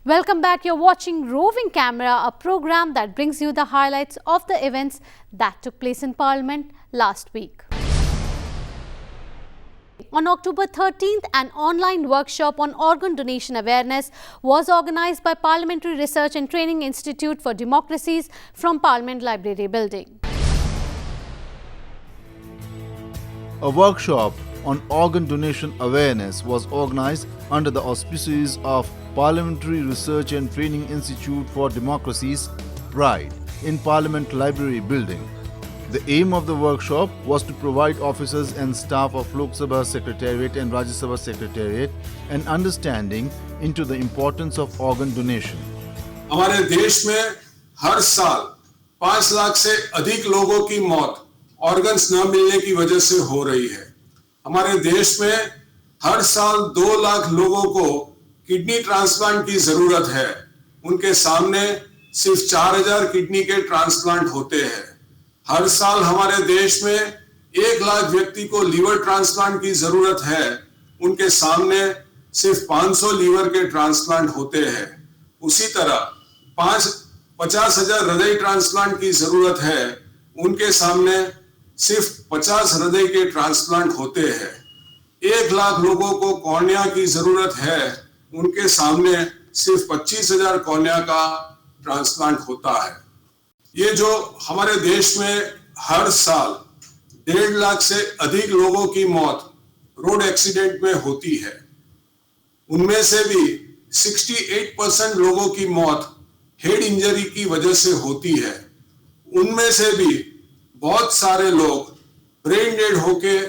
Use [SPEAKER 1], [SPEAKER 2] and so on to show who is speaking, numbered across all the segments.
[SPEAKER 1] Welcome back. You're watching Roving Camera, a program that brings you the highlights of the events that took place in Parliament last week. On October 13th, an online workshop on organ donation awareness was organized by Parliamentary Research and Training Institute for Democracies from Parliament Library Building.
[SPEAKER 2] A workshop on organ donation awareness was organized under the auspices of Parliamentary Research and Training Institute for Democracies, PRIDE, in Parliament Library Building. The aim of the workshop was to provide officers and staff of Lok Sabha Secretariat and Rajya Sabha Secretariat an understanding into the importance of organ donation.
[SPEAKER 3] हमारे देश में हर साल 5 लाख से अधिक लोगों की मौत organs न मिलने की वजह से हो रही है। हमारे देश में हर साल 2 लाख लोगों को किडनी ट्रांसप्लांट की जरूरत है। उनके सामने सिर्फ 4000 किडनी के ट्रांसप्लांट होते हैं। हर साल हमारे देश में 1 लाख व्यक्ति को लीवर ट्रांसप्लांट की जरूरत है। उनके सामने सिर्फ 500 लीवर के ट्रांसप्लांट होते हैं। उसी तरह 50,000 हृदय ट्रांसप्लांट की जरूरत है। उनके सामने सिर्फ 50 हृदय के ट्रांसप्लांट होते हैं। 1 लाख लोगों को कॉर्निया की जरूरत है। उनके सामने सिर्फ 25,000 कॉर्निया का ट्रांसप्लांट होता है। ये जो हमारे देश में हर साल 1.5 लाख से अधिक लोगों की मौत रोड एक्सीडेंट में होती है, उनमें से भी 68% लोगों की मौत हेड इंजरी की वजह से होती है। उनमें से भी बहुत सारे लोग ब्रेन डेड होके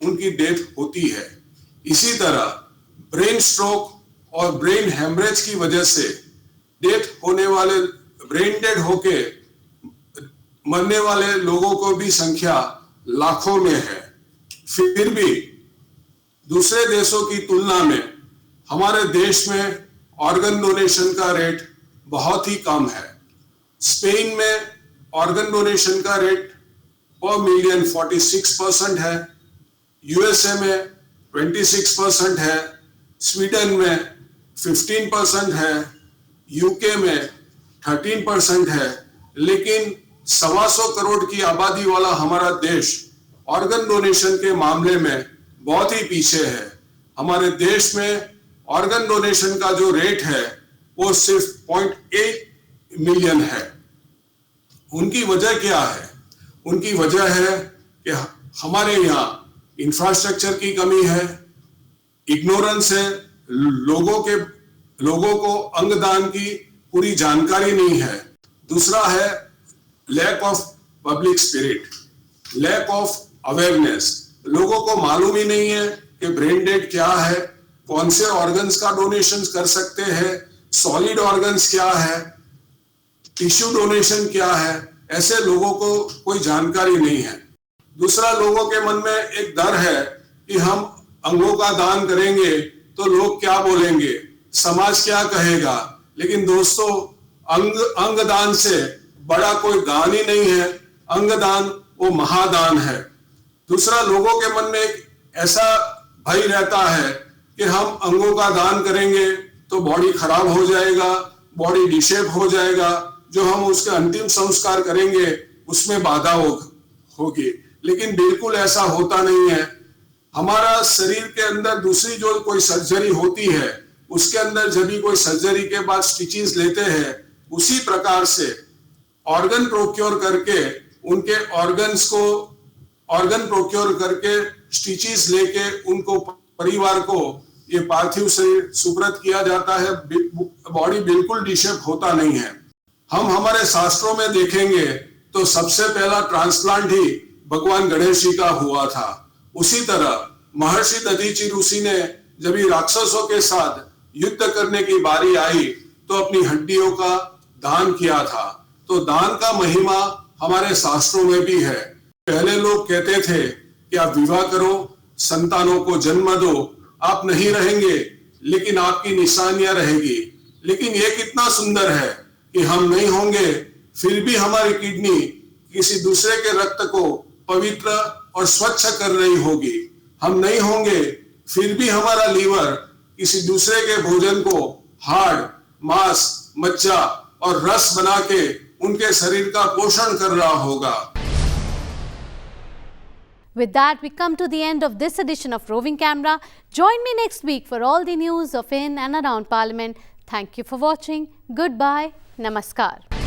[SPEAKER 3] उनकी डेथ होती है। इसी तरह ब्रेन स्ट्रोक और ब्रेन हेमरेज की वजह से डेथ होने वाले, ब्रेन डेड होके मरने वाले लोगों को भी संख्या लाखों में है। फिर भी दूसरे देशों की तुलना में हमारे देश में ऑर्गन डोनेशन का रेट बहुत ही कम है। स्पेन में ऑर्गन डोनेशन का रेट पर मिलियन 46% है, यूएसए में 26% है, स्वीडन में 15% है, यूके में 13% है, लेकिन 125 करोड़ की आबादी वाला हमारा देश ऑर्गन डोनेशन के मामले में बहुत ही पीछे है। हमारे देश में ऑर्गन डोनेशन का जो रेट है वो सिर्फ 0.8 मिलियन है। उनकी वजह क्या है? उनकी वजह है कि हमारे यहाँ इंफ्रास्ट्रक्चर की कमी है, इग्नोरेंस है, लोगों को अंगदान की पूरी जानकारी नहीं है। दूसरा है lack of public spirit, lack of awareness. लोगों को मालूम ही नहीं है कि ब्रेन डेड क्या है, कौन से ऑर्गन्स का डोनेशन कर सकते हैं, सॉलिड ऑर्गन्स क्या है, टिश्यू डोनेशन क्या है, ऐसे लोगों को कोई जानकारी नहीं है। दूसरा, लोगों के मन में एक डर है कि हम अंगों का दान करेंगे तो लोग क्या बोलेंगे, समाज क्या कहेगा। लेकिन दोस्तों, अंगदान से बड़ा कोई दान ही नहीं है। अंगदान वो महादान है। दूसरा, लोगों के मन में एक ऐसा भय रहता है कि हम अंगों का दान करेंगे तो बॉडी खराब हो जाएगा, बॉडी डिशेप हो जाएगा, जो हम उसके अंतिम संस्कार करेंगे उसमें बाधा होगी। लेकिन बिल्कुल ऐसा होता नहीं है। हमारा शरीर के अंदर दूसरी जो कोई सर्जरी होती है, उसके अंदर जब भी कोई सर्जरी के बाद स्टिचेस लेते हैं, उसी प्रकार से ऑर्गन प्रोक्योर करके उनके ऑर्गन्स को ऑर्गन प्रोक्योर करके स्टिचेस लेके उनको परिवार को ये पार्थिव शरीर सुपुर्द किया जाता है। बॉडी बिल्कुल डिशेप होता नहीं है। हम हमारे शास्त्रों में देखेंगे तो सबसे पहला ट्रांसप्लांट ही भगवान गणेश जी का हुआ था। उसी तरह महर्षि दधीचि ऋषि ने जब ये राक्षसों के साथ युद्ध करने की बारी आई तो अपनी हड्डियों का दान किया था। तो दान का महिमा हमारे शास्त्रों में भी है। पहले लोग कहते थे कि आप विवाह करो, संतानों को जन्म दो, आप नहीं रहेंगे लेकिन आपकी निशानियां रहेगी। लेकिन ये कितना सुंदर है कि हम नहीं होंगे फिर भी हमारी किडनी किसी दूसरे के रक्त को पवित्र और स्वच्छ कर रही होगी। हम नहीं होंगे फिर भी हमारा लीवर किसी दूसरे के भोजन को हार्ड मांस, मज्जा और रस बना के उनके शरीर का पोषण कर रहा होगा।
[SPEAKER 1] With that, we come to the end of this edition of Roving Camera. Join me next week for all the news of in and around Parliament. Thank you for watching. Goodbye. Namaskar.